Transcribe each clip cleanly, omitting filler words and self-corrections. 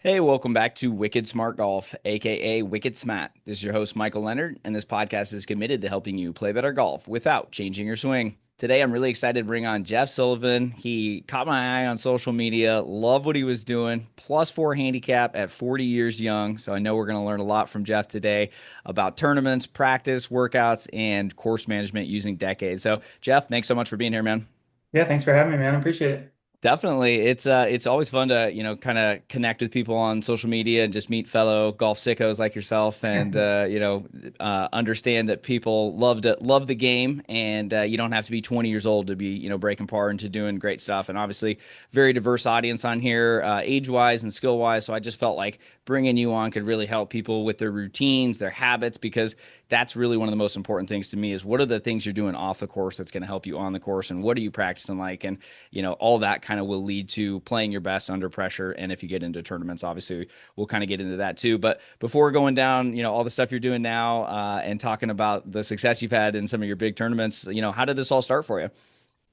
Hey, welcome back to Wicked Smart Golf, aka Wicked Smat. This is your host, Michael Leonard, and this podcast is committed to helping you play better golf without changing your swing. Today, I'm really excited to bring on Jeff Sullivan. He caught my eye on social media, loved what he was doing, +4 handicap at 40 years young. So I know we're going to learn a lot from Jeff today about tournaments, practice, workouts, and course management using decades. So, Jeff, thanks so much for being here, man. Yeah, thanks for having me, man. I appreciate it. Definitely. It's always fun to, kind of connect with people on social media and just meet fellow golf sickos like yourself and understand that people love the game and you don't have to be 20 years old to be, breaking par into doing great stuff. And obviously very diverse audience on here, age-wise and skill-wise. So I just felt like bringing you on could really help people with their routines, their habits, because that's really one of the most important things to me is what are the things you're doing off the course that's going to help you on the course and what are you practicing like? And all that kind of will lead to playing your best under pressure. And if you get into tournaments, obviously, we'll kind of get into that too. But before going down, all the stuff you're doing now and talking about the success you've had in some of your big tournaments, how did this all start for you?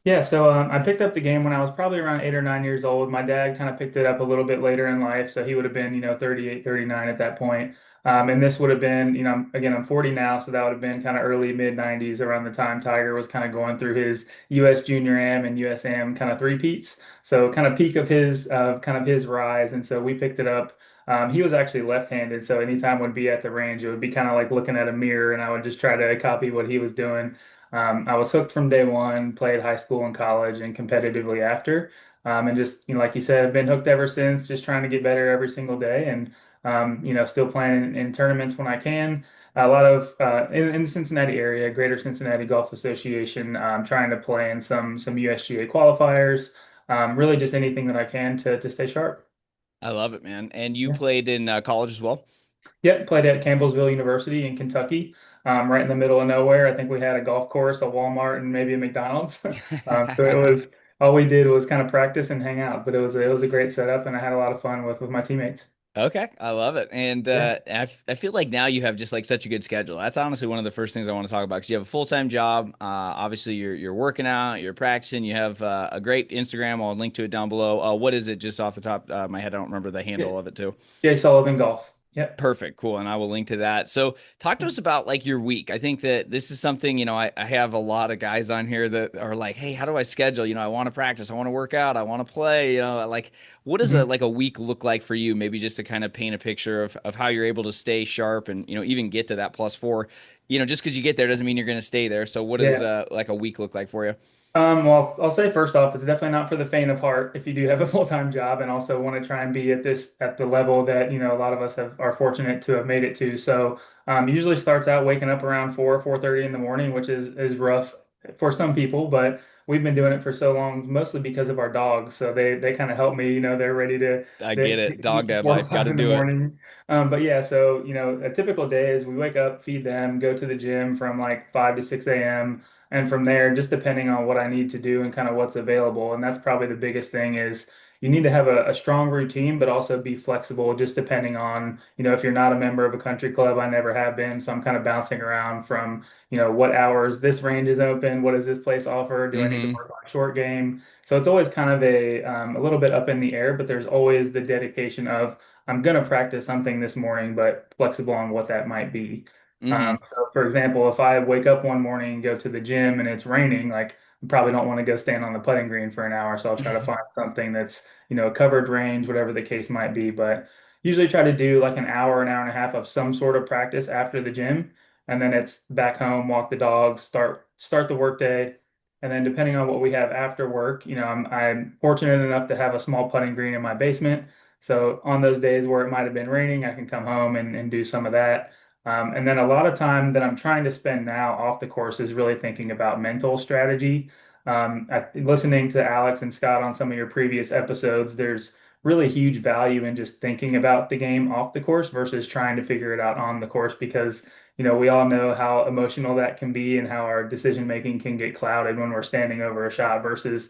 Yeah, so I picked up the game when I was probably around 8 or 9 years old. My dad kind of picked it up a little bit later in life, so he would have been, 38, 39 at that point. And this would have been, again, I'm 40 now, so that would have been kind of early mid 90s around the time Tiger was kind of going through his US Junior Am and USAM kind of three-peats. So kind of peak of his rise. And so we picked it up. He was actually left-handed, so anytime we'd be at the range, it would be kind of like looking at a mirror, and I would just try to copy what he was doing. I was hooked from day one, played high school and college and competitively after. And just, like you said, I've been hooked ever since, just trying to get better every single day and, still playing in tournaments when I can. A lot of in the Cincinnati area, Greater Cincinnati Golf Association, trying to play in some USGA qualifiers, really just anything that I can to stay sharp. I love it, man. And you Yeah. played in college as well? Yep, played at Campbellsville University in Kentucky, right in the middle of nowhere. I think we had a golf course, a Walmart, and maybe a McDonald's. So it was all we did was kind of practice and hang out. But it was a great setup, and I had a lot of fun with my teammates. Okay, I love it. And Yeah. I feel like now you have just like such a good schedule. That's honestly one of the first things I want to talk about because you have a full-time job. Obviously, you're working out, you're practicing. You have a great Instagram. I'll link to it down below. What is it? Just off the top of my head, I don't remember the Yeah. handle of it too. Jay Sullivan Golf. Yep. Perfect. Cool. And I will link to that. So talk to us about like your week. I think that this is something, I have a lot of guys on here that are like, hey, how do I schedule? I want to practice. I want to work out. I want to play, like what does a Mhm. like a week look like for you? Maybe just to kind of paint a picture of how you're able to stay sharp and, even get to that +4. Just because you get there doesn't mean you're going to stay there. So what does Yeah. like a week look like for you? Well, I'll say first off, it's definitely not for the faint of heart if you do have a full-time job and also want to try and be at the level that, a lot of us are fortunate to have made it to. So, usually starts out waking up around 4:30 in the morning, which is rough for some people, but we've been doing it for so long, mostly because of our dogs. So they kind of help me, they're ready to I they get it. eat Dog dad before life. Got five to in the do it. morning. But yeah, so a typical day is we wake up, feed them, go to the gym from like 5 to 6 a.m. And from there, just depending on what I need to do and kind of what's available. And that's probably the biggest thing is you need to have a strong routine, but also be flexible, just depending on, if you're not a member of a country club, I never have been. So I'm kind of bouncing around from, what hours this range is open, what does this place offer? Do I need to Mm-hmm. work on a short game? So it's always kind of a little bit up in the air, but there's always the dedication of, I'm going to practice something this morning, but flexible on what that might be. Mm-hmm. So for example, if I wake up one morning and go to the gym and it's raining, like I probably don't want to go stand on the putting green for an hour. So I'll try to find something that's, a covered range, whatever the case might be. But usually try to do like an hour and a half of some sort of practice after the gym. And then it's back home, walk the dogs, start the work day. And then depending on what we have after work, I'm fortunate enough to have a small putting green in my basement. So on those days where it might have been raining, I can come home and do some of that. And then a lot of time that I'm trying to spend now off the course is really thinking about mental strategy. Listening to Alex and Scott on some of your previous episodes, there's really huge value in just thinking about the game off the course versus trying to figure it out on the course because, we all know how emotional that can be and how our decision making can get clouded when we're standing over a shot versus,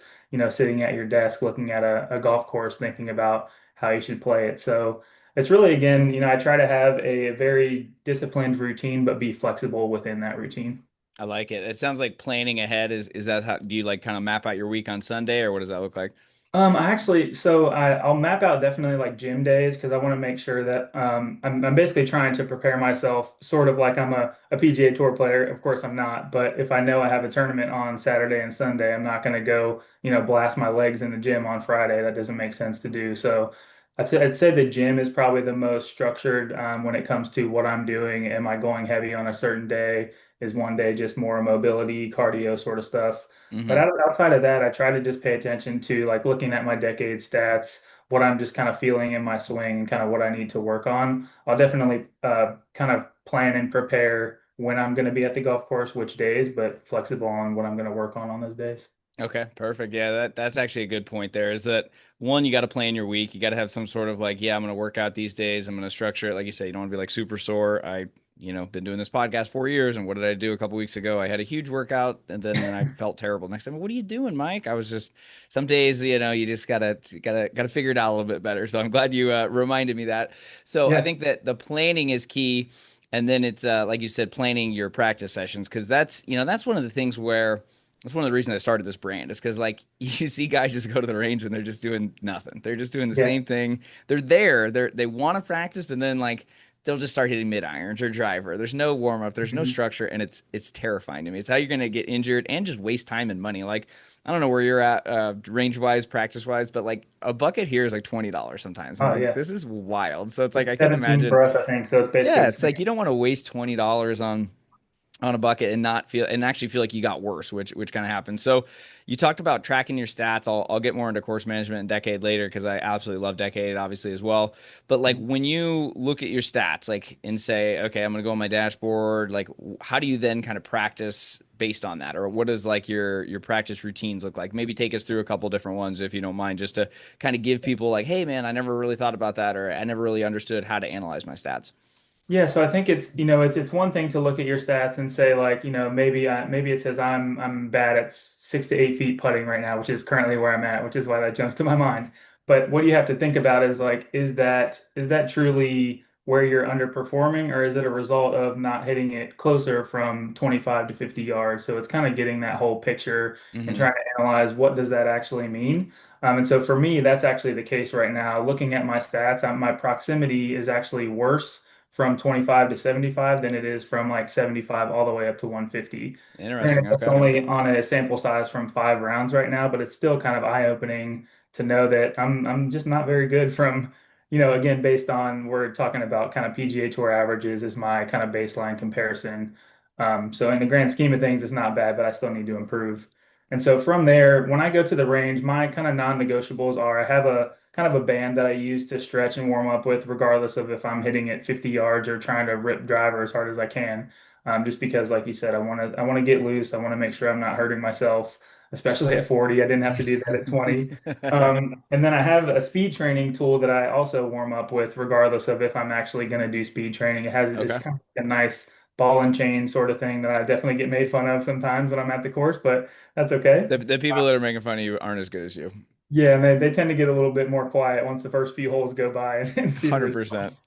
sitting at your desk looking at a golf course thinking about how you should play it. So, it's really, again, I try to have a very disciplined routine, but be flexible within that routine. I like it. It sounds like planning ahead is that how do you like kind of map out your week on Sunday or what does that look like? I'll map out definitely like gym days because I want to make sure that I'm basically trying to prepare myself sort of like I'm a PGA Tour player. Of course, I'm not, but if I know I have a tournament on Saturday and Sunday, I'm not going to go, blast my legs in the gym on Friday. That doesn't make sense to do. So I'd say the gym is probably the most structured when it comes to what I'm doing. Am I going heavy on a certain day? Is one day just more mobility, cardio sort of stuff? But Hmm. outside of that, I try to just pay attention to like looking at my decade stats, what I'm just kind of feeling in my swing, and kind of what I need to work on. I'll definitely kind of plan and prepare when I'm going to be at the golf course, which days, but flexible on what I'm going to work on those days. Okay, perfect. Yeah, that's actually a good point there. Is that one, you got to plan your week. You got to have some sort of like, yeah, I'm going to work out these days. I'm going to structure it. Like you say, you don't want to be like super sore. Been doing this podcast 4 years, and what did I do a couple weeks ago? I had a huge workout, and then I felt terrible. Next time, what are you doing, Mike? I was just some days, you just gotta figure it out a little bit better. So I'm glad you reminded me that. So I Yeah. think that the planning is key, and then it's like you said, planning your practice sessions because that's one of the things where that's one of the reasons I started this brand is because like you see guys just go to the range and they're just doing nothing. They're just doing the Yeah. same thing. They want to practice, but then like they'll just start hitting mid irons or driver. There's no warm up. There's no Mhm. structure, and it's terrifying to me. It's how you're gonna get injured and just waste time and money. Like I don't know where you're at range wise, practice wise, but like a bucket here is like $20 sometimes. I'm Oh like, yeah. this is wild. So it's like It's I couldn't 17 imagine. for us, I think. So it's basically Yeah, the it's same. like you don't want to waste $20 on a bucket and not feel and actually feel like you got worse, which kind of happens. So you talked about tracking your stats. I'll get more into course management and decade later because I absolutely love decade obviously as well. But like when you look at your stats like and say, okay, I'm gonna go on my dashboard, like how do you then kind of practice based on that? Or what does like your practice routines look like? Maybe take us through a couple different ones if you don't mind, just to kind of give people like, hey man, I never really thought about that or I never really understood how to analyze my stats. Yeah, so I think it's one thing to look at your stats and say like, maybe it says I'm bad at 6 to 8 feet putting right now, which is currently where I'm at, which is why that jumps to my mind. But what you have to think about is like, is that truly where you're underperforming, or is it a result of not hitting it closer from 25 to 50 yards? So it's kind of getting that whole picture and Hmm. trying to analyze what does that actually mean. And so for me, that's actually the case right now. Looking at my stats, my proximity is actually worse from 25 to 75 than it is from like 75 all the way up to 150. Granted, Interesting. that's Okay. only on a sample size from 5 rounds right now, but it's still kind of eye-opening to know that I'm just not very good from, again, based on we're talking about kind of PGA Tour averages is my kind of baseline comparison. So in the grand scheme of things, it's not bad, but I still need to improve. And so from there, when I go to the range, my kind of non-negotiables are I have a kind of a band that I use to stretch and warm up with, regardless of if I'm hitting it 50 yards or trying to rip driver as hard as I can. Just because, like you said, I want to get loose. I want to make sure I'm not hurting myself, especially at 40. I didn't have to do that at 20. And then I have a speed training tool that I also warm up with, regardless of if I'm actually going to do speed training. It's Okay. kind of a nice ball and chain sort of thing that I definitely get made fun of sometimes when I'm at the course, but that's okay. The people that are making fun of you aren't as good as you. Yeah, and they tend to get a little bit more quiet once the first few holes go by and see the 100%. response.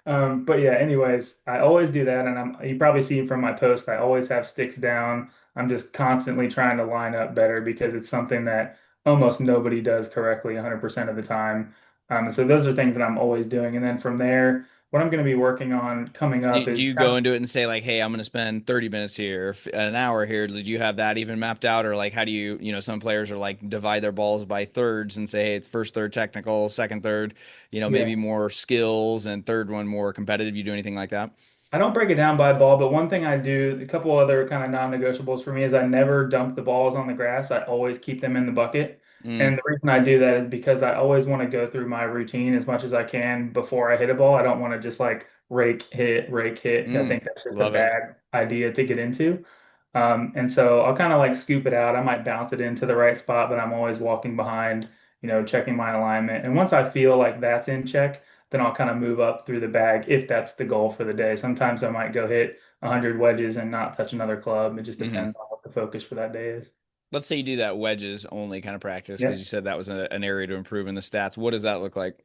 But yeah, anyways, I always do that, and you probably see from my post, I always have sticks down. I'm just constantly trying to line up better because it's something that almost nobody does correctly 100% of the time. And so those are things that I'm always doing. And then from there, what I'm going to be working on coming up Do is you kind go of into it and say like, "Hey, I'm going to spend 30 minutes here, an hour here." Did you have that even mapped out, or like, how do some players are like divide their balls by thirds and say, "Hey, it's first third technical, second third, maybe yeah. more skills, and third one more competitive." You do anything like that? I don't break it down by ball, but one thing I do, a couple other kind of non-negotiables for me is I never dump the balls on the grass. I always keep them in the bucket. Mm, And the reason I do that is because I always want to go through my routine as much as I can before I hit a ball. I don't want to just like rake, hit, rake, hit. I mm, think that's just a love it. bad idea to get into. And so I'll kind of like scoop it out. I might bounce it into the right spot, but I'm always walking behind, checking my alignment. And once I feel like that's in check, then I'll kind of move up through the bag if that's the goal for the day. Sometimes I might go hit 100 wedges and not touch another club. It just Hmm. depends on what the focus for that day is. Let's say you do that wedges only kind of practice Yeah. because you said that was an area to improve in the stats. What does that look like?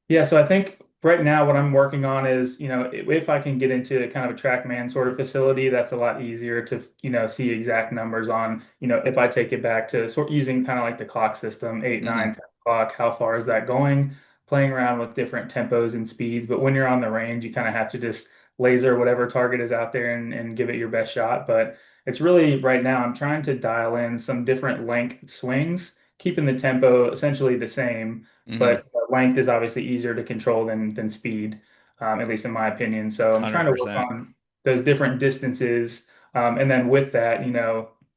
Yeah, so I think right now what I'm working on is, if I can get into kind of a TrackMan sort of facility, that's a lot easier to, see exact numbers on, if I take it back to sort using kind of like the clock system, 8, 9, Hmm. 10 o'clock, how far is that going? Playing around with different tempos and speeds. But when you're on the range, you kind of have to just laser whatever target is out there and give it your best shot. But it's really right now, I'm trying to dial in some different length swings, keeping the tempo essentially the same, Hmm. but length is obviously easier to control than speed, at least in my opinion. So I'm trying to work 100%. on those different distances, and then with that,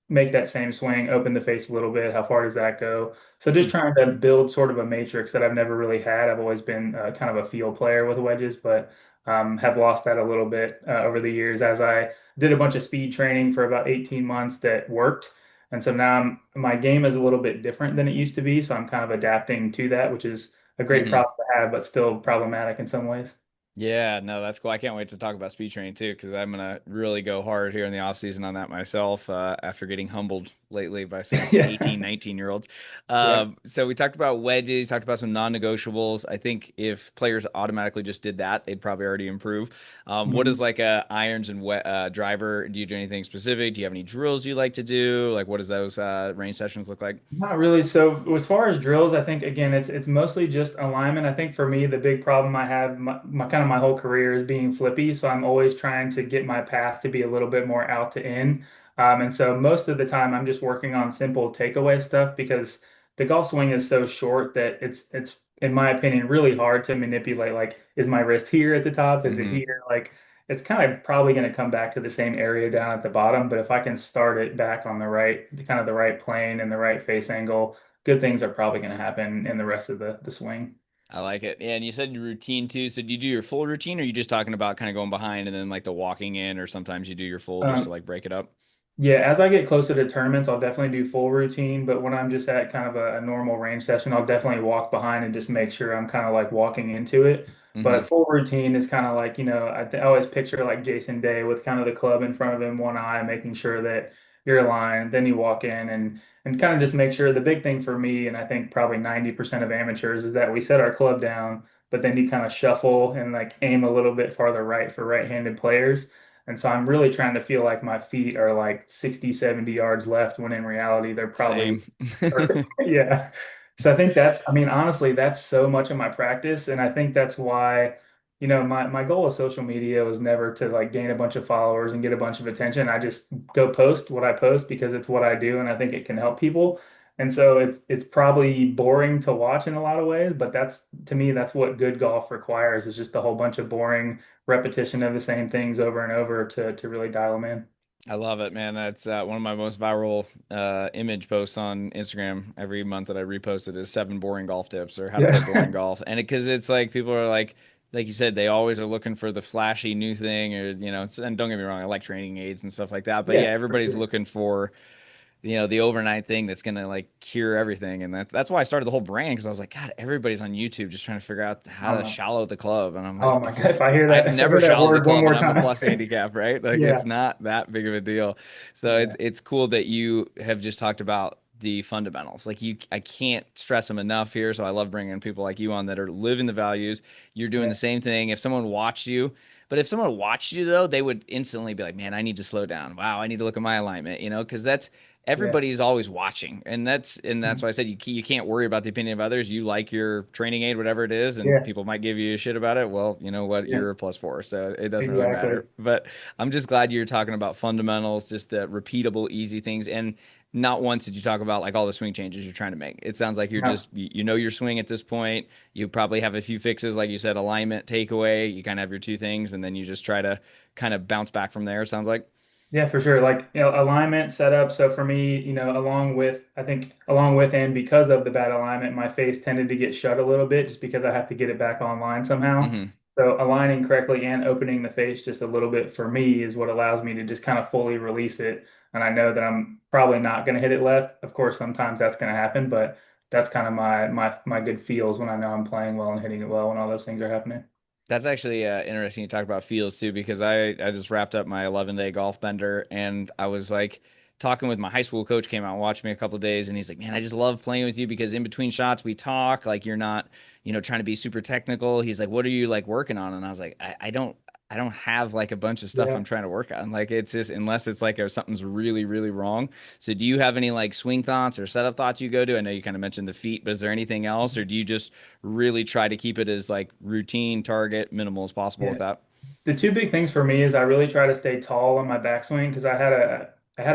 make that same swing, open the face a little bit. How far does that go? So just trying to build sort of a matrix that I've never really had. I've always been kind of a field player with wedges, but have lost that a little bit over the years as I did a bunch of speed training for about 18 months that worked. And so now my game is a little bit different than it used to be. So I'm kind of adapting to that, which is a great Hmm. problem to have, but still problematic in some ways. Yeah, no, that's cool. I can't wait to talk about speed training too, because I'm gonna really go hard here in the off season on that myself, after getting humbled lately by some Yeah. 18, 19-year-olds. Yeah. So we talked about wedges, talked about some non-negotiables. I think if players automatically just did that, they'd probably already improve. What is Mhm. like a irons and driver? Do you do anything specific? Do you have any drills you like to do? Like, what does those range sessions look like? Not really. So as far as drills, I think again it's mostly just alignment. I think for me the big problem I have my kind of my whole career is being flippy. So I'm always trying to get my path to be a little bit more out to in. And so most of the time I'm just working on simple takeaway stuff because the golf swing is so short that it's in my opinion really hard to manipulate. Like, is my wrist here at the top? Is it Hmm. here? Like it's kind of probably going to come back to the same area down at the bottom. But if I can start it back on kind of the right plane and the right face angle, good things are probably going to happen in the rest of the swing. I like it. Yeah, and you said your routine too. So do you do your full routine, or are you just talking about kind of going behind and then like the walking in, or sometimes you do your full just to Um, like break it up? Yeah, as I get closer to tournaments, I'll definitely do full routine. But when I'm just at kind of a normal range session, I'll definitely walk behind and just make sure I'm kind of like walking into it. Hmm. But full routine is kind of like, I always picture like Jason Day with kind of the club in front of him, one eye, making sure that you're aligned. Then you walk in and kind of just make sure the big thing for me, and I think probably 90% of amateurs, is that we set our club down, but then you kind of shuffle and like aim a little bit farther right for right-handed players. And so I'm really trying to feel like my feet are like 60, 70 yards left when in reality they're probably, Same. yeah. So I think I mean, honestly, that's so much of my practice. And I think that's why, my goal with social media was never to like gain a bunch of followers and get a bunch of attention. I just go post what I post because it's what I do and I think it can help people. And so it's probably boring to watch in a lot of ways, but that's to me, that's what good golf requires is just a whole bunch of boring repetition of the same things over and over to really dial them in. I love it, man. That's one of my most viral image posts on Instagram every month that I reposted is 7 boring golf tips or how to play boring Yeah. golf. And because it's like people are like you said, they always are looking for the flashy new thing, or and don't get me wrong, I like training aids and stuff like that. But yeah, Yeah, for everybody's sure. looking for the overnight thing that's gonna like cure everything, and that's why I started the whole brand because I was like, God, everybody's on YouTube just trying to figure out how Oh to my, shallow the club, and I'm like, oh my it's God. just I've If I never hear that shallowed the word one club, and more I'm a time. plus handicap, right? Like Yeah. it's not that big of a deal. So Yeah. it's cool that you have just talked about the fundamentals. Like I can't stress them enough here. So I love bringing people like you on that are living the values. You're doing the Yeah. same thing. If someone watched you, but if someone watched you though, they would instantly be like, "Man, I need to slow down. Wow, I need to look at my alignment." Because that's Yeah. everybody's always watching, and that's Mhm. why I said you can't worry about the opinion of others. You like your training aid, whatever it is, and Yeah. people might give you a shit about it. Well, you know what, Yeah. you're a plus four, so it doesn't really Exactly. matter. But I'm just glad you're talking about fundamentals, just the repeatable, easy things, and not once did you talk about like all the swing changes you're trying to make. It sounds like you're No. just you know your swing at this point. You probably have a few fixes, like you said, alignment, takeaway. You kind of have your two things, and then you just try to kind of bounce back from there. It sounds like. Yeah, for sure. Like, alignment setup. So for me, I think along with and because of the bad alignment, my face tended to get shut a little bit just because I have to get it back online somehow. Hmm. So aligning correctly and opening the face just a little bit for me is what allows me to just kind of fully release it. And I know that I'm probably not going to hit it left. Of course, sometimes that's going to happen, but that's kind of my good feels when I know I'm playing well and hitting it well when all those things are happening. That's actually interesting to talk about feels too, because I just wrapped up my 11-day golf bender, and I was like talking with my high school coach, came out and watched me a couple of days, and he's like, "Man, I just love playing with you because in between shots we talk. Like you're not, trying to be super technical." He's like, "What are you like working on?" And I was like, I don't have like a bunch of stuff Yeah. I'm trying to work on. Like it's just unless it's like something's really, really wrong. So do you have any like swing thoughts or setup thoughts you go to? I know you kind of mentioned the feet, but is there anything else, or do you just really try to keep it as like routine, target, minimal as possible Yeah. with that? The two big things for me is I really try to stay tall on my backswing because I had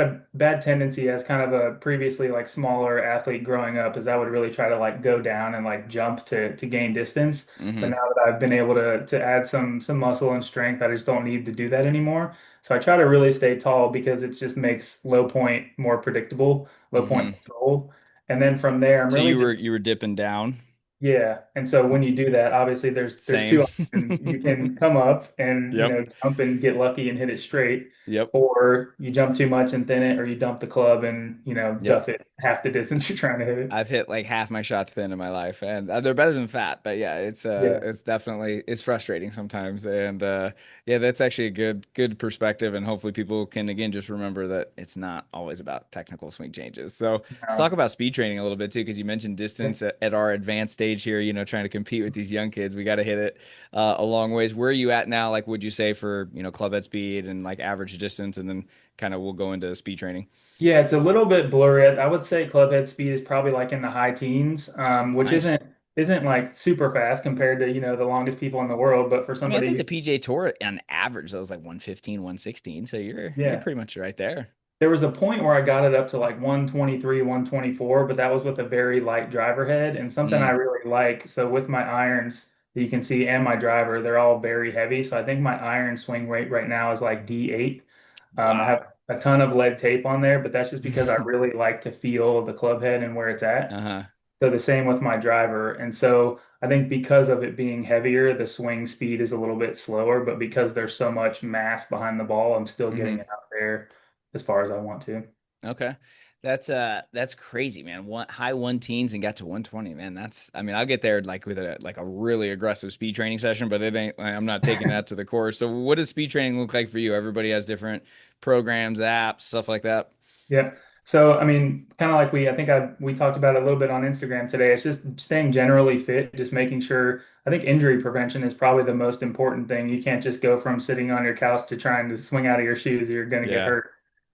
a bad tendency as kind of a previously like smaller athlete growing up is I would really try to like go down and like jump to gain distance. But Mm-hmm. now that I've been able to add some muscle and strength, I just don't need to do that anymore. So I try to really stay tall because it just makes low point more predictable, low point Mm-hmm. control. And then from there, I'm So really you were just you were dipping down. yeah, and so when you do that, obviously there's two Same. options. You can come up and Yep. jump and get lucky and hit it straight, Yep. or you jump too much and thin it, or you dump the club and Yep. duff it half the distance you're trying to hit it. I've hit like half my shots thin in my life, and they're better than fat. But yeah, Yeah, it's definitely it's frustrating sometimes, and yeah, that's actually a good perspective, and hopefully people can again just remember that it's not always about technical swing changes. So let's talk no, about speed training a little bit too, because you mentioned yeah, distance at our advanced stage here. Trying to compete with these young kids, we got to hit it a long ways. Where are you at now? Like, would you say for club head speed and like average distance, and then kind of we'll go into speed training. yeah, it's a little bit blurry. I would say club head speed is probably like in the high teens, which Nice. isn't like super fast compared to the longest people in the world, but for I mean, I somebody think who the PJ Tour on average that was like 115, 116. So you're yeah. pretty much right there. There was a point where I got it up to like 123, 124, but that was with a very light driver head and something I Mm, really like. So with my irons that you can see and my driver, they're all very heavy. So I think my iron swing rate right now is like D8. I have wow. a ton of lead tape on there, but that's just because I really like to feel the club head and where it's at. Uh-huh. So the same with my driver. And so I think because of it being heavier, the swing speed is a little bit slower, but because there's so much mass behind the ball, I'm still getting Hmm. it out there as far as I want to. Okay. That's crazy, man. High one teens and got to 120, man. That's I mean, I'll get there like with a really aggressive speed training session, but it ain't I'm not taking that to the core. So what does speed training look like for you? Everybody has different programs, apps, stuff like that. Yeah. So, I mean, kind of like we talked about it a little bit on Instagram today. It's just staying generally fit, just making sure. I think injury prevention is probably the most important thing. You can't just go from sitting on your couch to trying to swing out of your shoes. You're going to get Yeah. hurt.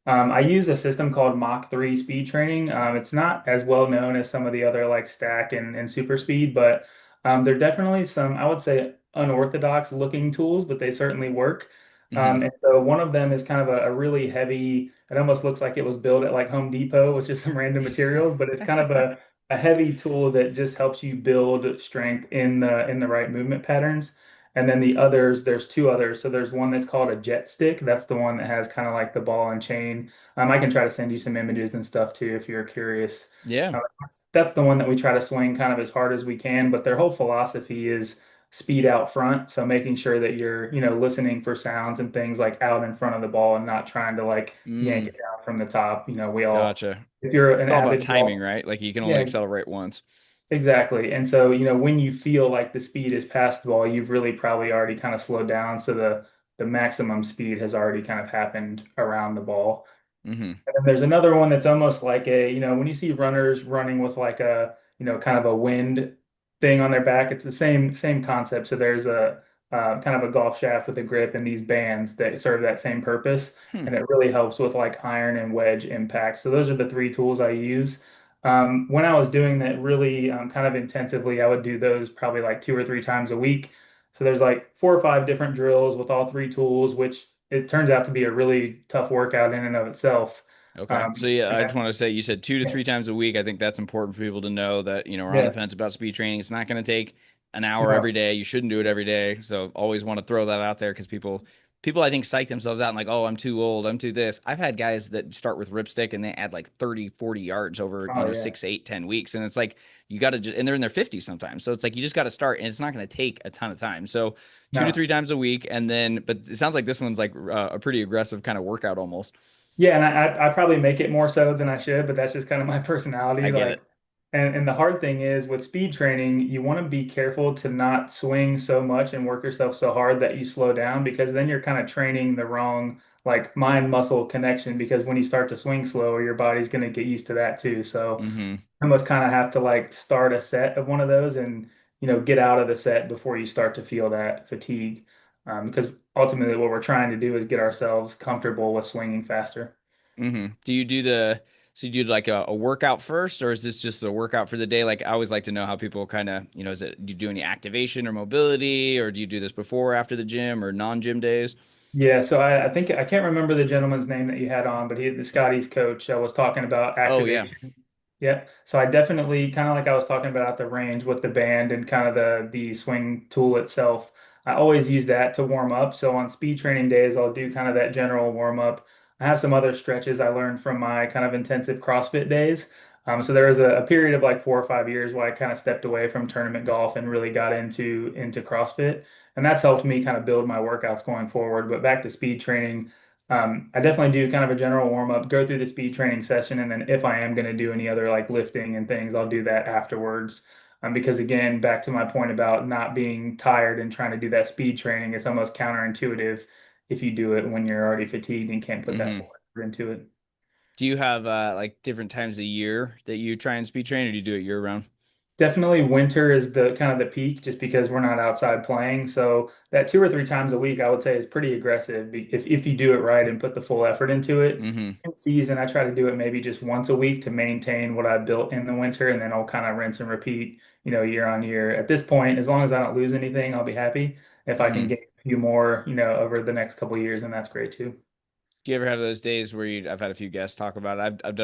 I use a system called Mach 3 speed training. It's not as well known as some of the other like stack and super speed, but there are definitely some, I would say, unorthodox looking tools, but they certainly work. Hmm. And so one of them is kind of a really heavy, it almost looks like it was built at like Home Depot, which is some random materials, but it's kind of a heavy tool that just helps you build strength in the right movement patterns. And then the others, there's two others. So there's one that's called a jet stick. That's the one that has kind of like the ball and chain. I can try to send you some images and stuff too if you're curious. Yeah. That's the one that we try to swing kind of as hard as we can. But their whole philosophy is speed out front. So making sure that you're, listening for sounds and things like out in front of the ball and not trying to like yank Mm, it down from the top. We all, gotcha. if you're an It's all about avid timing, ball, right? Like you can only yeah, accelerate once. exactly. And so, when you feel like the speed is past the ball, you've really probably already kind of slowed down. So the maximum speed has already kind of happened around the ball. Hmm. And then there's another one that's almost like when you see runners running with like kind of a wind thing on their back, it's the same concept. So there's a kind of a golf shaft with a grip and these bands that serve that same purpose. Hmm. And it really helps with like iron and wedge impact. So those are the three tools I use. When I was doing that really kind of intensively, I would do those probably like 2 or 3 times a week. So there's like 4 or 5 different drills with all three tools, which it turns out to be a really tough workout in and of itself. Okay. So yeah, And I just then, want to say you said two to yeah, three times a week. I think that's important for people to know that, we're on the yeah, fence about speed training. It's not going to take an hour every no, day. You shouldn't do it every day. So always want to throw that out there because people I think psych themselves out and like, oh, I'm too old. I'm too this. I've had guys that start with ripstick and they add like 30, 40 yards over, oh yeah, 6, 8, 10 weeks. And it's like you got to just, and they're in their 50s sometimes. So it's like you just got to start and it's not going to take a ton of time. So two to no. three times a week. And then, but it sounds like this one's like a pretty aggressive kind of workout almost. Yeah, and I probably make it more so than I should, but that's just kind of my I personality. get Like, it. and the hard thing is with speed training, you want to be careful to not swing so much and work yourself so hard that you slow down because then you're kind of training the wrong like mind muscle connection because when you start to swing slower, your body's going to get used to that too. So Mm-hmm. I almost kind of have to like start a set of one of those and get out of the set before you start to feel that fatigue. Because ultimately what we're trying to do is get ourselves comfortable with swinging faster. Mm-hmm. So you do like a workout first, or is this just the workout for the day? Like I always like to know how people kind of, is it, do you do any activation or mobility, or do you do this before or after the gym or non-gym days? Yeah, so I think I can't remember the gentleman's name that you had on, but the Scotty's coach was talking about Oh yeah. activation. Yeah. So I definitely kind of like I was talking about at the range with the band and kind of the swing tool itself. I always use that to warm up. So on speed training days, I'll do kind of that general warm up. I have some other stretches I learned from my kind of intensive CrossFit days. So there was a period of like 4 or 5 years where I kind of stepped away from tournament golf and really got into CrossFit, and that's helped me kind of build my workouts going forward. But back to speed training. I definitely do kind of a general warm up, go through the speed training session, and then if I am going to do any other like lifting and things, I'll do that afterwards. Because again, back to my point about not being tired and trying to do that speed training, it's almost counterintuitive if you do it when you're already fatigued and can't put that Mm-hmm. full effort into it. Do you have like different times a year that you try and speed train, or do you do it year round? Definitely winter is the kind of the peak just because we're not outside playing. So that 2 or 3 times a week, I would say is pretty aggressive if you do it right and put the full effort into it. Mm-hmm. In season, I try to do it maybe just once a week to maintain what I built in the winter, and then I'll kind of rinse and repeat, year on year. At this point, as long as I don't lose anything, I'll be happy. If I can Mm-hmm. get a few more, over the next couple of years, and that's great too. Do you ever have those days where I've had a few guests talk about it. I've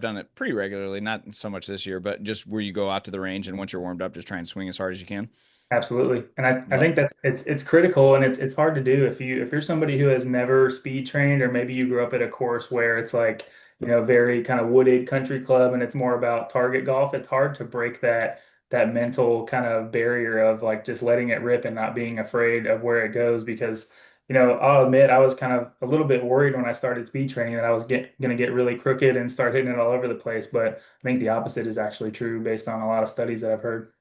done it pretty regularly, not so much this year, but just where you go out to the range and once you're warmed up, just try and swing as hard as you can. Absolutely. And I Lo- think that it's critical and it's hard to do if you're somebody who has never speed trained, or maybe you grew up at a course where it's like, very kind of wooded country club and it's more about target golf. It's hard to break that mental kind of barrier of like just letting it rip and not being afraid of where it goes because, I'll admit I was kind of a little bit worried when I started speed training that I was gonna get really crooked and start hitting it all over the place, but I think the opposite is actually true based on a lot of studies that I've heard.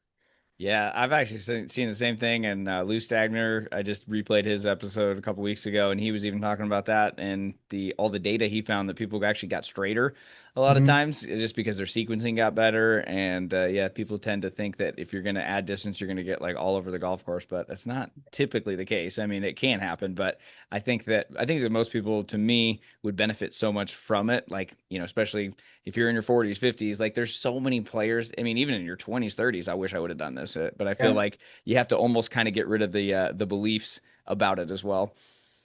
Yeah, I've actually seen the same thing. And Lou Stagner, I just replayed his episode a couple weeks ago, and he was even talking about that and the all the data he found that people actually got straighter a lot of Mhm. times just because their sequencing got better. And yeah, people tend to think that if you're going to add distance, you're going to get like all over the golf course, but that's not typically the case. I mean, it can happen, but I think that most people, to me, would benefit so much from it. Like especially if you're in your 40s, 50s, like there's so many players. I mean, even in your 20s, 30s, I wish I would have done this, but I feel Yeah. like you have to almost kind of get rid of the beliefs about it as well.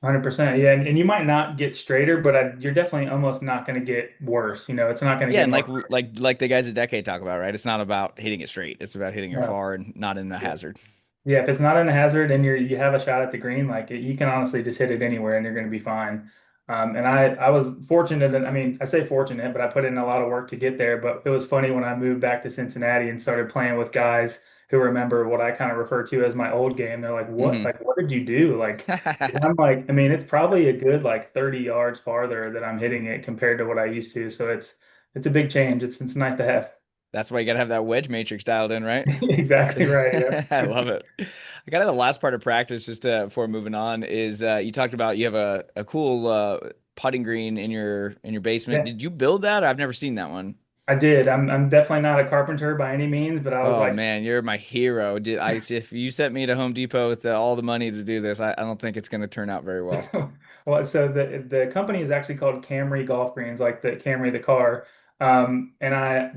100%. Yeah. And you might not get straighter, but you're definitely almost not going to get worse. It's not going to Yeah, get and more. like the guys at Decade talk about, right? It's not about hitting it straight. It's about hitting it No. far and not in the Yeah. hazard. Yeah, if it's not in a hazard and you have a shot at the green, like you can honestly just hit it anywhere and you're going to be fine. And I was fortunate, and I mean, I say fortunate, but I put in a lot of work to get there. But it was funny when I moved back to Cincinnati and started playing with guys who remember what I kind of refer to as my old game. They're like, "What? Hmm. Like, what did you do?" Like, and I'm like, I mean, it's probably a good like 30 yards farther that I'm hitting it compared to what I used to. So it's a big change. It's nice to have. That's why you gotta have that wedge matrix dialed in, right? Exactly right. I Yeah. love it. I got the last part of practice just before moving on is you talked about you have a cool putting green in your basement. Yeah. Did you build that? I've never seen that one. I did. I'm definitely not a carpenter by any means, but I was Oh like, man, you're my hero. Did I if you sent me to Home Depot with all the money to do this, I don't think it's gonna turn out very well. well, so the company is actually called Camry Golf Greens, like the Camry the car. And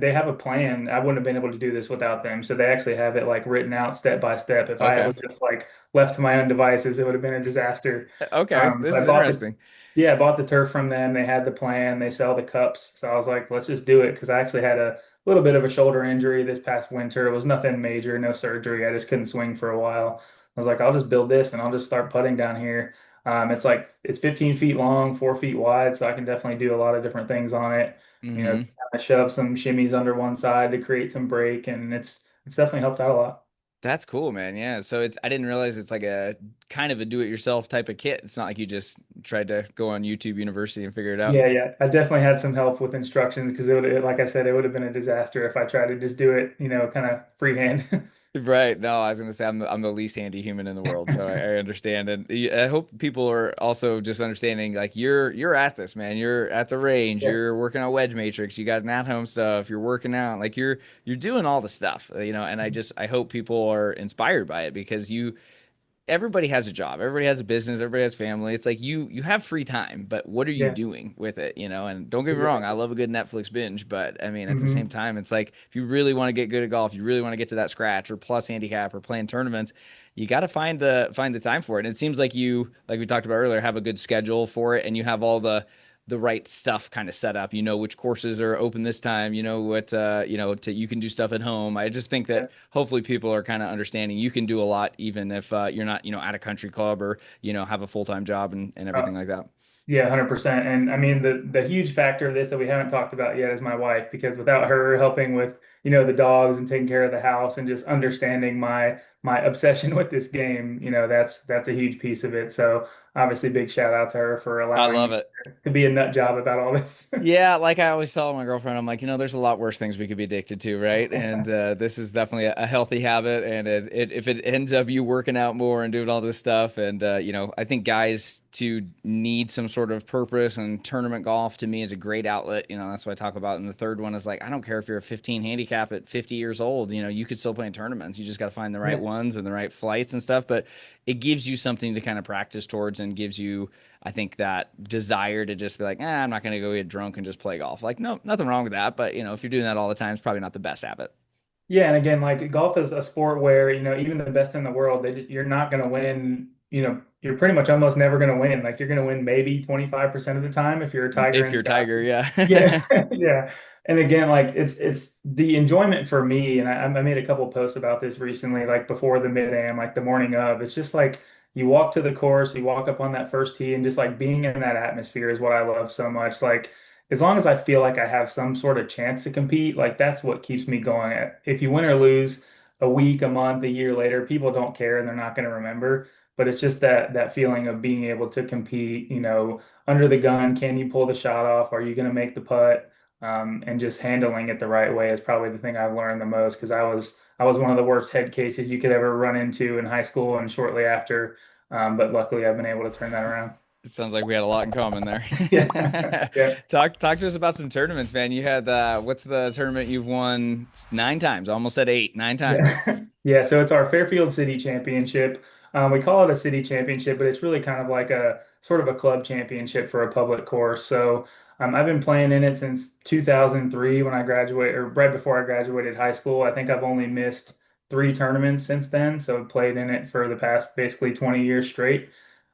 they have a plan. I wouldn't have been able to do this without them. So they actually have it like written out step by step. If I Okay. was just like left to my own devices, it would have been a disaster. Okay, this But is interesting. I bought the turf from them. They had the plan. They sell the cups. So I was like, let's just do it because I actually had a little bit of a shoulder injury this past winter. It was nothing major, no surgery. I just couldn't swing for a while. I was like, I'll just build this and I'll just start putting down here. It's 15 feet long, 4 feet wide, so I can definitely do a lot of different things on it. Hmm. Kind of shove some shimmies under one side to create some break, and it's definitely helped out a lot. That's cool, man. Yeah. So I didn't realize it's like a kind of a do-it-yourself type of kit. It's not like you just tried to go on YouTube University and figure it out. Yeah, yeah. I definitely had some help with instructions because like I said, it would have been a disaster if I tried to just do it, kind of freehand. Right. No, I was gonna say I'm the least handy human in the world, so I understand, and I hope people are also just understanding. Like you're at this, man. You're at the range. Yeah, You're working on wedge matrix. You got an at-home stuff. You're working out. Like you're doing all the stuff, And I hope people are inspired by it because you everybody has a job, everybody has a business, everybody has family. It's like you have free time, but what are you yeah, doing with it, And don't get me wrong, I exactly. love a good Netflix binge, but I mean at the same Hmm. time, it's like if you really want to get good at golf, you really want to get to that scratch or plus handicap or playing tournaments, you got to find the time for it. And it seems like you, like we talked about earlier, have a good schedule for it, and you have all the right stuff kind of set up. You know which courses are open this time. You know what you can do stuff at home. I just think that Yeah. hopefully people are kind of understanding you can do a lot even if you're not at a country club or have a full-time job and Uh, everything like that. Yeah, 100%. And I mean, the huge factor of this that we haven't talked about yet is my wife, because without her helping with, the dogs and taking care of the house and just understanding my obsession with this game, that's a huge piece of it. So obviously big shout out to her for I allowing love me it. to be a nut job about all this. Yeah, like I always tell my girlfriend, I'm like, there's a lot worse things we could be addicted to, right? And this is definitely a healthy habit. And if it ends up you working out more and doing all this stuff, and I think guys to need some sort of purpose, and tournament golf to me is a great outlet. That's what I talk about. And the third one is like, I don't care if you're a 15 handicap at 50 years old, you could still play in tournaments. You just got to find the right Yeah. ones and the right flights and stuff. But it gives you something to kind of practice towards and gives you I think that desire to just be like, I'm not going to go get drunk and just play golf. Like, no, nothing wrong with that. But, if you're doing that all the time, it's probably not the best habit. Yeah, and again, like golf is a sport where, even the best in the world, you're not going to win, you're pretty much almost never going to win. Like you're going to win maybe 25% of the time if you're a Tiger If and you're Scott. Tiger, yeah. Yeah, yeah. And again, like it's the enjoyment for me, and I made a couple posts about this recently, like before the mid-am, like the morning of. It's just like you walk to the course, you walk up on that first tee, and just like being in that atmosphere is what I love so much. Like as long as I feel like I have some sort of chance to compete, like that's what keeps me going. If you win or lose a week, a month, a year later, people don't care and they're not going to remember. But it's just that feeling of being able to compete, under the gun. Can you pull the shot off? Are you going to make the putt? And just handling it the right way is probably the thing I've learned the most, because I was one of the worst head cases you could ever run into in high school and shortly after. But luckily, I've been able to turn that around. It sounds like we had a lot in common there. Yeah, yeah, Talk to us about some tournaments, man. You had what's the tournament you've won 9 times? I almost said eight, 9 times. yeah, yeah. So it's our Fairfield City Championship. We call it a city championship, but it's really kind of like a sort of a club championship for a public course. So I've been playing in it since 2003 when I graduated, or right before I graduated high school. I think I've only missed three tournaments since then. So I've played in it for the past basically 20 years straight.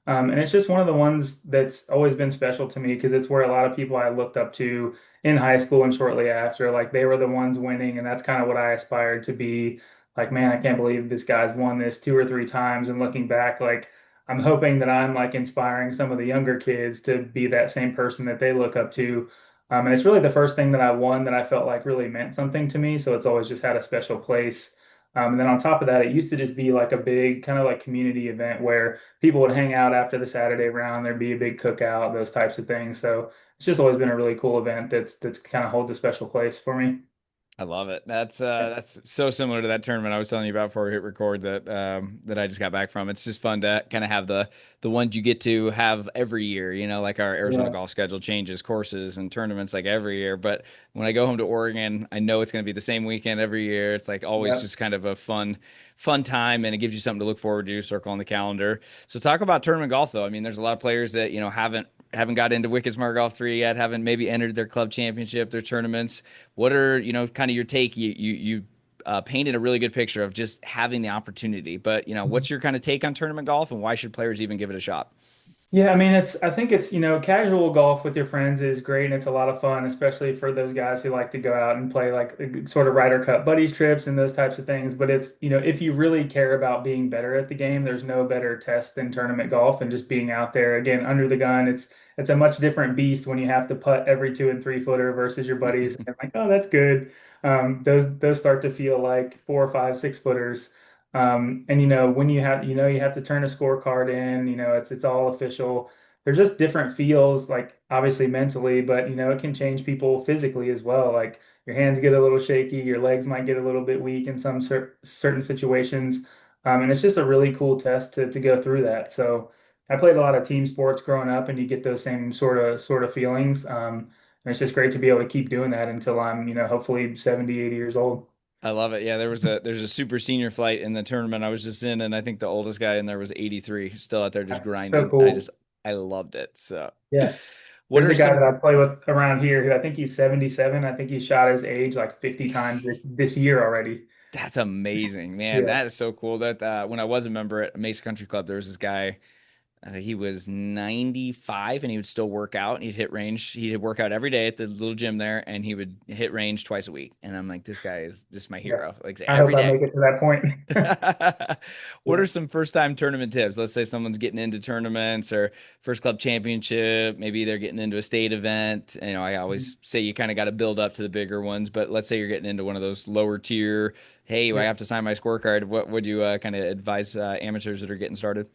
And it's just one of the ones that's always been special to me, because it's where a lot of people I looked up to in high school and shortly after, like they were the ones winning, and that's kind of what I aspired to be. Like, man, I can't believe this guy's won this two or three times. And looking back, like I'm hoping that I'm like inspiring some of the younger kids to be that same person that they look up to. And it's really the first thing that I won that I felt like really meant something to me. So it's always just had a special place. And then on top of that, it used to just be like a big kind of like community event where people would hang out after the Saturday round. There'd be a big cookout, those types of things. So it's just always been a really cool event that's kind of holds a special place for me. I love it. That's so similar to that tournament I was telling you about before we hit record that I just got back from. It's just fun to kind of have the ones you get to have every year. Like our Arizona Yeah. golf schedule changes courses and tournaments like every year. But when I go home to Oregon, I know it's going to be the same weekend every year. It's like always Yeah. just kind of a fun time, and it gives you something to look forward to. Circle on the calendar. So talk about tournament golf though. I mean, there's a lot of players that haven't got into Wicked Smart Golf 3 yet, haven't maybe entered their club championship, their tournaments. What are, kind of your take? You painted a really good picture of just having the opportunity. But, what's your kind of take on tournament golf, and why should players even give it a shot? Yeah, I mean, I think it's, casual golf with your friends is great and it's a lot of fun, especially for those guys who like to go out and play like sort of Ryder Cup buddies trips and those types of things. But it's, if you really care about being better at the game, there's no better test than tournament golf and just being out there again under the gun. It's a much different beast when you have to putt every 2 and 3 footer versus your buddies. And like, oh, that's good. Those start to feel like 4, 5, 6 footers. And when you have to turn a scorecard in, it's all official. there's just different feels, like obviously mentally, but it can change people physically as well. Like your hands get a little shaky, your legs might get a little bit weak in some certain situations. And it's just a really cool test to go through that. So I played a lot of team sports growing up, and you get those same sort of feelings. And it's just great to be able to keep doing that until I'm, hopefully 70, 80 years old. I love it. Yeah, there's a super senior flight in the tournament I was just in, and I think the oldest guy in there was 83, still out there just That's so grinding. cool. I loved it. So, Yeah. what There's are a guy that some I play with around here who I think he's 77. I think he shot his age like 50 times this year already. That's amazing, man. Yeah. That is so cool. That when I was a member at Mesa Country Club, there was this guy. He was 95 and he would still work out. He'd hit range. He'd work out every day at the little gym there, and he would hit range twice a week. And I'm like, this guy is just my Yeah. hero. Like I hope every I day. make it to that point. What Yeah. are some first time tournament tips? Let's say someone's getting into tournaments or first club championship. Maybe they're getting into a state event. I always say you kind of got to build up to the bigger ones, but let's say you're getting into one of those lower tier. Hey, I Yeah. have to sign my scorecard. What would you kind of advise amateurs that are getting started?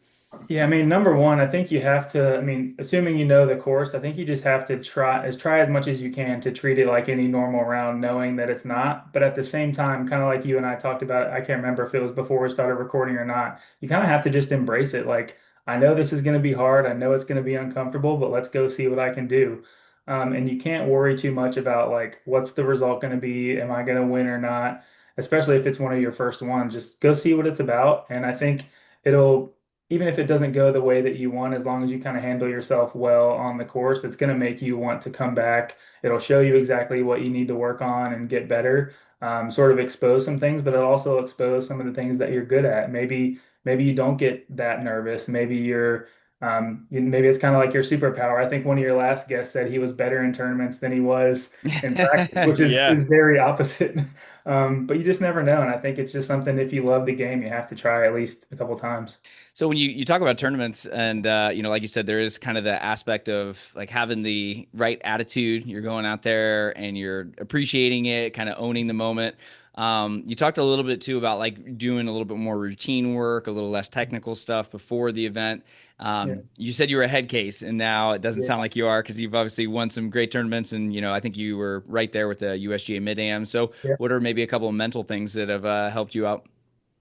Yeah, I mean, number one, I think you have to, I mean, assuming you know the course, I think you just have to try as much as you can to treat it like any normal round, knowing that it's not. But at the same time, kind of like you and I talked about, I can't remember if it was before we started recording or not. You kind of have to just embrace it. Like, I know this is going to be hard. I know it's going to be uncomfortable, but let's go see what I can do. And you can't worry too much about like, what's the result going to be? Am I going to win or not? Especially if it's one of your first ones, just go see what it's about. And I think it'll, even if it doesn't go the way that you want, as long as you kind of handle yourself well on the course, it's going to make you want to come back. It'll show you exactly what you need to work on and get better. Sort of expose some things, but it'll also expose some of the things that you're good at. Maybe you don't get that nervous. Maybe it's kind of like your superpower. I think one of your last guests said he was better in tournaments than he was in practice, which is Yeah. is very opposite. But you just never know, and I think it's just something, if you love the game, you have to try at least a couple times. So when you talk about tournaments and like you said, there is kind of the aspect of like having the right attitude. You're going out there and you're appreciating it, kind of owning the moment. You talked a little bit too about like doing a little bit more routine work, a little less technical stuff before the event. Yeah, You said you were a head case, and now it doesn't yeah, sound like you are because you've obviously won some great tournaments, and I think you were right there with the USGA Mid Am. So, yeah. what are maybe a couple of mental things that have helped you out?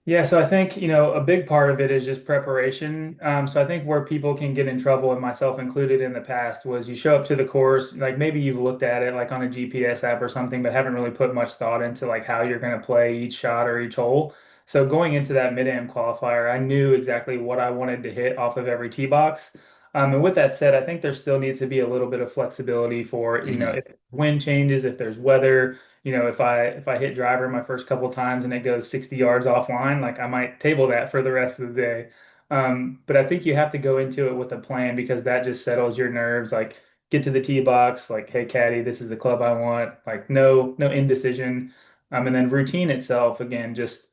Yeah, so I think, a big part of it is just preparation. So I think where people can get in trouble, and myself included in the past, was you show up to the course, like maybe you've looked at it like on a GPS app or something, but haven't really put much thought into like how you're going to play each shot or each hole. So going into that mid-am qualifier, I knew exactly what I wanted to hit off of every tee box. And with that said, I think there still needs to be a little bit of flexibility for, Hmm. if wind changes, if there's weather. If I hit driver my first couple times and it goes 60 yards offline, like I might table that for the rest of the day. But I think you have to go into it with a plan, because that just settles your nerves. Like, get to the tee box, like, hey caddy, this is the club I want. Like, no indecision. And then routine itself, again, just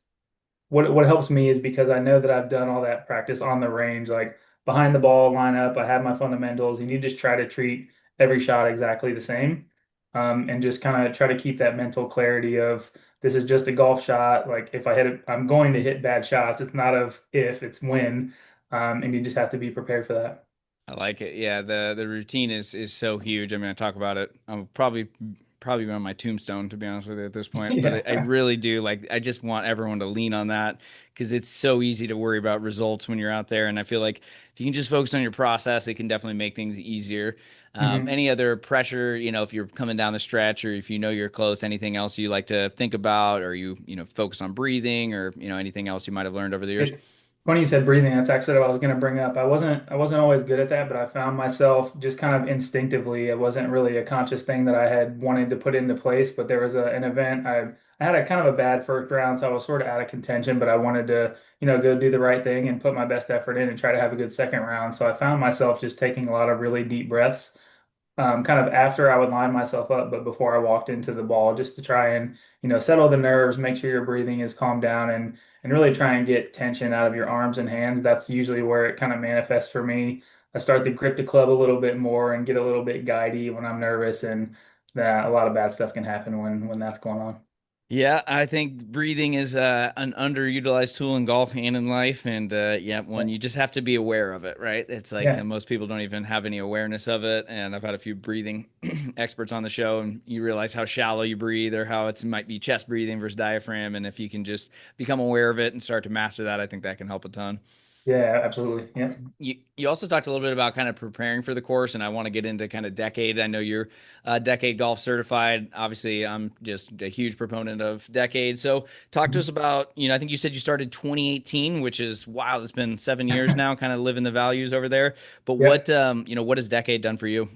what helps me is because I know that I've done all that practice on the range, like behind the ball lineup. I have my fundamentals, and you just try to treat every shot exactly the same, and just kind of try to keep that mental clarity of, this is just a golf shot. Like, if I hit it, I'm going to hit bad shots. It's not of if, it's when, and you just have to be prepared for that. I like it. Yeah, the routine is so huge. I mean, I talk about it. I'm probably on my tombstone, to be honest with you, at this point. But I Yeah. really do like. I just want everyone to lean on that because it's so easy to worry about results when you're out there. And I feel like if you can just focus on your process, it can definitely make things easier. Mhm. Any other pressure, if you're coming down the stretch or if you know you're close, anything else you like to think about, or you focus on breathing, or anything else you might have learned over the years? It's funny you said breathing. That's actually what I was going to bring up. I wasn't always good at that, but I found myself just kind of instinctively. It wasn't really a conscious thing that I had wanted to put into place, but there was an event. I had a kind of a bad first round, so I was sort of out of contention, but I wanted to, go do the right thing and put my best effort in and try to have a good second round. So I found myself just taking a lot of really deep breaths, kind of after I would line myself up, but before I walked into the ball, just to try and, settle the nerves, make sure your breathing is calmed down, and really try and get tension out of your arms and hands. That's usually where it kind of manifests for me. I start to grip the club a little bit more and get a little bit guidey when I'm nervous, and that a lot of bad stuff can happen when that's going on. Yeah, I think breathing is an underutilized tool in golf and in life. And yeah, Yeah. one you just have to be aware of it, right? It's like Yeah. most people don't even have any awareness of it. And I've had a few breathing experts on the show, and you realize how shallow you breathe or how it might be chest breathing versus diaphragm. And if you can just become aware of it and start to master that, I think that can help a ton. Yeah, absolutely. Yeah. You also talked a little bit about kind of preparing for the course, and I want to get into kind of decade. I know you're decade golf certified. Obviously, I'm just a huge proponent of decade. So, talk to us about, I think you said you started 2018, which is wow, it's been 7 years now, kind of living the values over there. But Yep. what has decade done for you?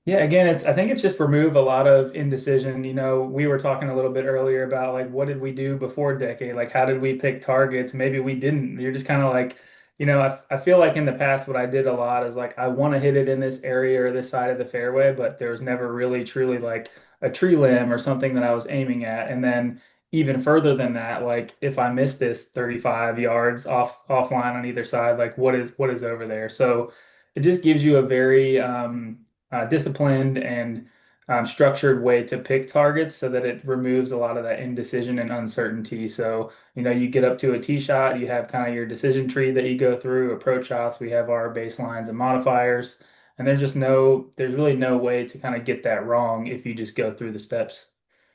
Yeah, again, I think it's just remove a lot of indecision. We were talking a little bit earlier about like what did we do before decade? Like how did we pick targets? Maybe we didn't. You're just kind of like, I feel like in the past what I did a lot is like I want to hit it in this area or this side of the fairway, but there was never really truly like a tree limb or something that I was aiming at. And then even further than that, like if I miss this 35 yards offline on either side, like what is over there? So it just gives you a very disciplined and structured way to pick targets so that it removes a lot of that indecision and uncertainty. So, you get up to a tee shot, you have kind of your decision tree that you go through, approach shots, we have our baselines and modifiers, and there's really no way to kind of get that wrong if you just go through the steps.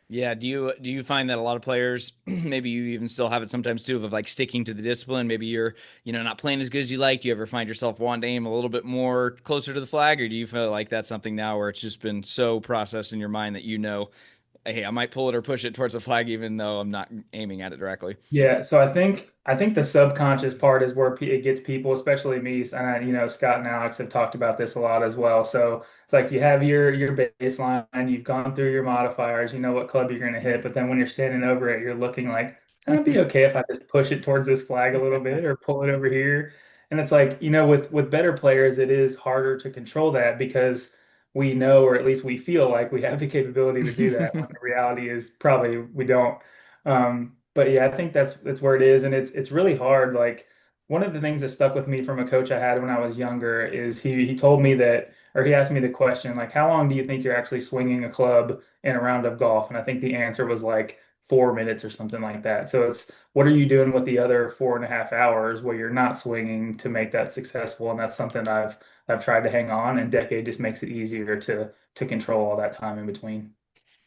Yeah, do you find that a lot of players, maybe you even still have it sometimes too, of like sticking to the discipline? Maybe you're, not playing as good as you like. Do you ever find yourself wanting to aim a little bit more closer to the flag, or do you feel like that's something now where it's just been so processed in your mind that hey, I might pull it or push it towards the flag even though I'm not aiming at it directly? Yeah, so I think the subconscious part is where it gets people, especially me, and Scott and Alex have talked about this a lot as well. So it's like you have your baseline, you've gone through your modifiers, you know what club you're going to hit, but then when you're standing over it, you're looking like it'd be okay if I just push it towards this flag a little bit or pull it over here. And it's like, with better players, it is harder to control that because we know, or at least we feel like we have the capability to do that, when the reality is probably we don't. But yeah, I think that's where it is, and it's really hard. Like one of the things that stuck with me from a coach I had when I was younger is he told me that, or he asked me the question like, how long do you think you're actually swinging a club in a round of golf? And I think the answer was like 4 minutes or something like that. So it's what are you doing with the other 4.5 hours where you're not swinging to make that successful? And that's something I've tried to hang on, and Decade just makes it easier to control all that time in between.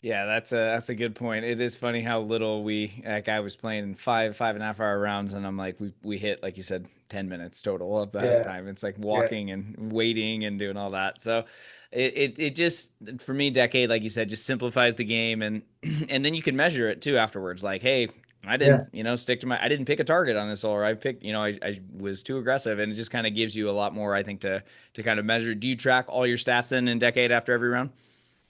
Yeah, that's a good point. It is funny how little like I was playing 5.5 hour rounds, and I'm like we hit, like you said, 10 minutes total of that Yeah, time. It's like yeah, walking and waiting and doing all that. So it just, for me, decade, like you said, just simplifies the game, and and then you can measure it too afterwards. Like, hey, I didn't, yeah. stick to I didn't pick a target on this hole, or I picked, I was too aggressive, and it just kind of gives you a lot more, I think, to kind of measure. Do you track all your stats then in decade after every round?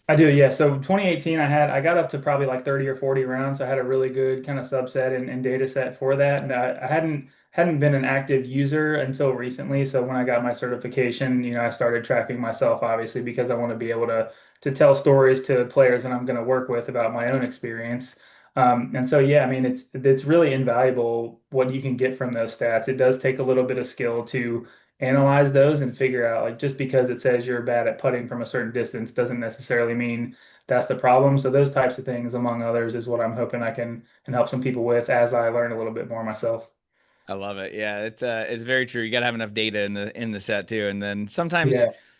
I do, yeah. So 2018, I got up to probably like 30 or 40 rounds. So I had a really good kind of subset and data set for that. And I hadn't been an active user until recently. So when I got my certification, I started tracking myself, obviously, because I want to be able to tell stories to players that I'm going to work with about my own experience. And so yeah, I mean it's really invaluable what you can get from those stats. It does take a little bit of skill to analyze those and figure out like just because it says you're bad at putting from a certain distance doesn't necessarily mean that's the problem. So those types of things, among others, is what I'm hoping I can help some people with as I learn a little bit more myself. I love it. Yeah, it's very true. You got to have enough data in the set too, and then sometimes,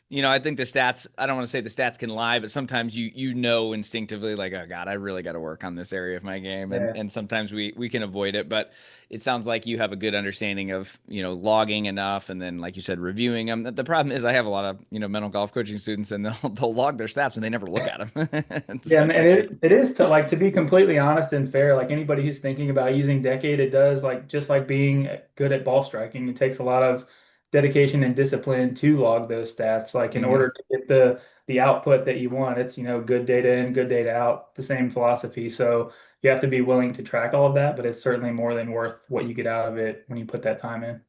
Yeah, I think the stats. I don't want to say the stats can lie, but sometimes you know instinctively, like, oh God, I really got to work on this area of my game, and yeah. sometimes we can avoid it. But it sounds like you have a good understanding of logging enough, and then like you said, reviewing them. The problem is I have a lot of mental golf coaching students, and they'll log their stats and they never look at them, and Yeah, so and it's like, it is to be completely honest and fair, like anybody who's thinking about using Decade, it does like just like being good at ball striking. It takes a lot of dedication and discipline to log those stats. Like in mhm. order to get the output that you want, it's good data in, good data out, the same philosophy. So you have to be willing to track all of that, but it's certainly more than worth what you get out of it when you put that time in.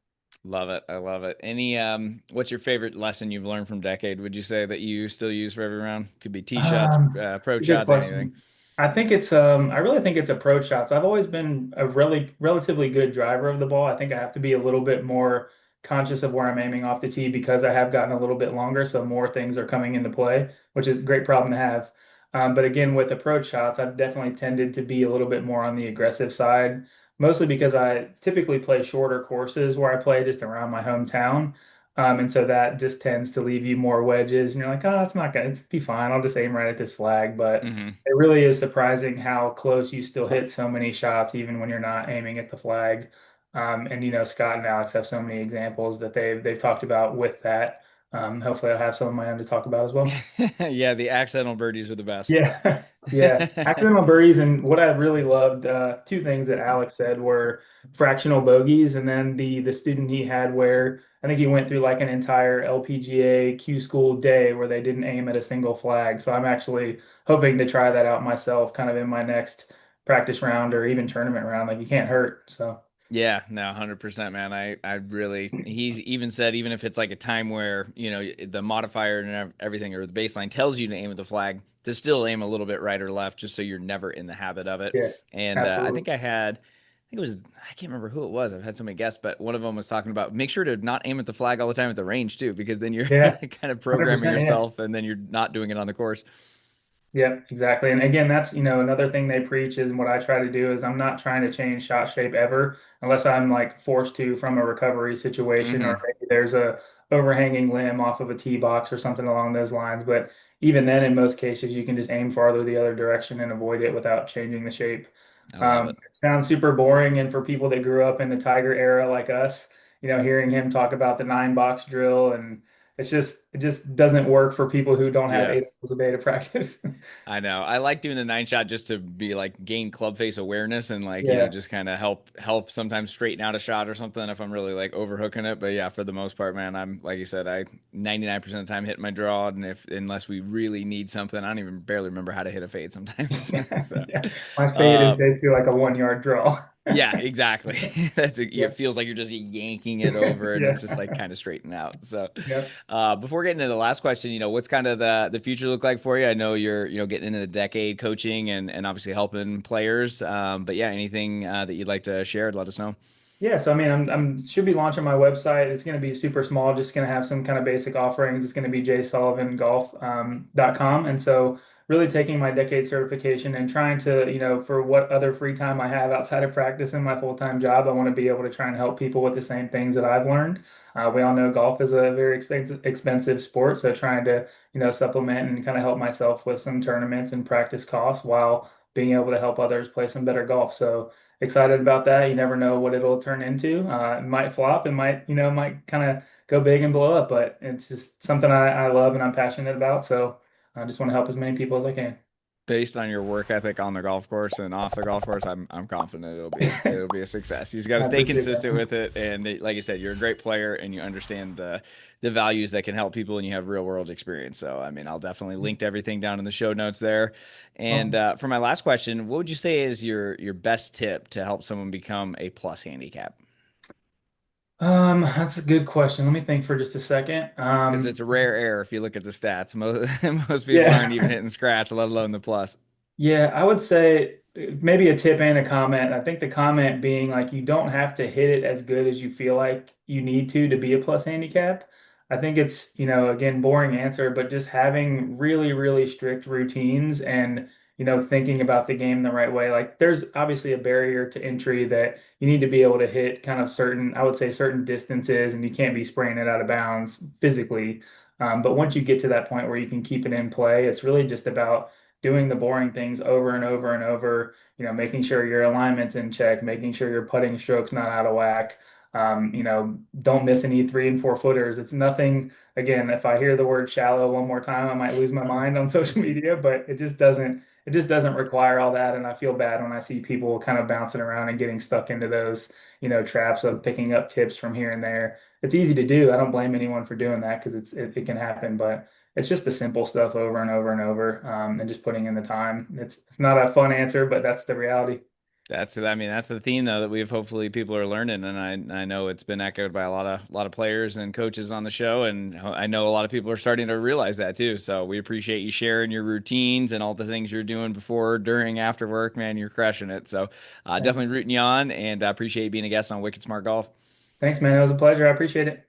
Love it. I love it. What's your favorite lesson you've learned from Decade? Would you say that you still use for every round? Could be tee shots, approach Good shots, anything. question. I really think it's approach shots. I've always been a really relatively good driver of the ball. I think I have to be a little bit more conscious of where I'm aiming off the tee because I have gotten a little bit longer, so more things are coming into play, which is a great problem to have. But again, with approach shots, I've definitely tended to be a little bit more on the aggressive side, mostly because I typically play shorter courses where I play just around my hometown. And so that just tends to leave you more wedges, and you're like, oh, it's not gonna, it's be fine. I'll just aim right at this flag. But Hmm. it really is surprising how close you still hit so many shots, even when you're not aiming at the flag. And Scott and Alex have so many examples that they've talked about with that. Hopefully, I'll have some of my own to talk about as well. Yeah, the accidental birdies are the best. Yeah, yeah. Accidental birdies, and what I really loved, two things that Alex said were fractional bogeys, and then the student he had where I think he went through like an entire LPGA Q school day where they didn't aim at a single flag. So I'm actually hoping to try that out myself, kind of in my next practice round or even tournament round. Like you can't hurt. So Yeah, no, 100%, man. I really, he's even said, even if it's like a time where, the modifier and everything or the baseline tells you to aim at the flag, to still aim a little bit right or left, just so you're never in the habit of it. yeah, And absolutely. I think it was, I can't remember who it was. I've had so many guests, but one of them was talking about make sure to not aim at the flag all the time at the range too, because then you're Yeah, kind of programming 100%. Yeah. yourself and then you're not doing it on the course. Yeah, exactly. And again, that's, another thing they preach is, and what I try to do is I'm not trying to change shot shape ever unless I'm like forced to from a recovery situation, or Hmm. maybe there's a overhanging limb off of a tee box or something along those lines. But even then, in most cases, you can just aim farther the other direction and avoid it without changing the shape. I love it. It sounds super boring. And for people that grew up in the Tiger era like us, hearing him talk about the 9 box drill, and it just doesn't work for people who don't have Yeah. 8 hours a day to practice. I know. I like doing the nine shot just to be like gain club face awareness and like, Yeah. just kind of help sometimes straighten out a shot or something if I'm really like overhooking it. But yeah, for the most part, man, I'm like you said, I 99% of the time hit my draw, and if unless we really need something, I don't even barely remember how to hit a fade sometimes. So Yeah. My fade is uh basically like a 1 yard draw. yeah, exactly. It Yep. feels like you're just yanking it over and Yeah. it's just like kind of straightened out. So, Yep. before getting into the last question, what's kind of the future look like for you? I know you're, getting into the decade coaching and obviously helping players. But yeah, anything that you'd like to share, let us know. Yeah, so I mean, I'm should be launching my website. It's going to be super small, just going to have some kind of basic offerings. It's going to be jsullivangolf.com. And so really taking my decade certification and trying to, for what other free time I have outside of practice and my full-time job, I want to be able to try and help people with the same things that I've learned. We all know golf is a very expensive sport, so trying to, supplement and kind of help myself with some tournaments and practice costs while being able to help others play some better golf. So excited about that. You never know what it'll turn into. It might flop. It might kind of go big and blow up, but it's just something I love and I'm passionate about. So I just want to help as many people as I can. Based on your work ethic on the golf course and off the golf course, I'm confident it'll be a success. You just got to I stay appreciate consistent that. with it, and like I said, you're a great player and you understand the values that can help people, and you have real world experience. So, I mean, I'll definitely link to everything down in the show notes there. And Awesome. for my last question, what would you say is your best tip to help someone become a plus handicap? That's a good question. Let me think for just a second. Because it's a rare error if you look at the stats. Most most people aren't even Yeah. hitting scratch, let alone the plus. Yeah, I would say maybe a tip and a comment. I think the comment being like you don't have to hit it as good as you feel like you need to be a plus handicap. I think it's, again, boring answer, but just having really, really strict routines and, thinking about the game the right way. Like there's obviously a barrier to entry that you need to be able to hit kind of certain, I would say certain distances, and you can't be spraying it out of bounds physically. But once you get to that point where you can keep it in play, it's really just about doing the boring things over and over and over, making sure your alignment's in check, making sure your putting stroke's not out of whack. Don't miss any 3 and 4 footers. It's nothing, again, if I hear the word shallow one more time, I might lose my mind on social media, but it just doesn't require all that. And I feel bad when I see people kind of bouncing around and getting stuck into those, traps of picking up tips from here and there. It's easy to do. I don't blame anyone for doing that because it can happen, but it's just the simple stuff over and over and over, and just putting in the time. It's not a fun answer, but that's the reality. I mean, that's the theme though that we've hopefully people are learning, and I know it's been echoed by a lot of players and coaches on the show, and I know a lot of people are starting to realize that too. So we appreciate you sharing your routines and all the things you're doing before, during, after work. Man, you're crushing it. So Thank you. definitely rooting you on, and I appreciate you being a guest on Wicked Smart Golf. Thanks, man. It was a pleasure. I appreciate it.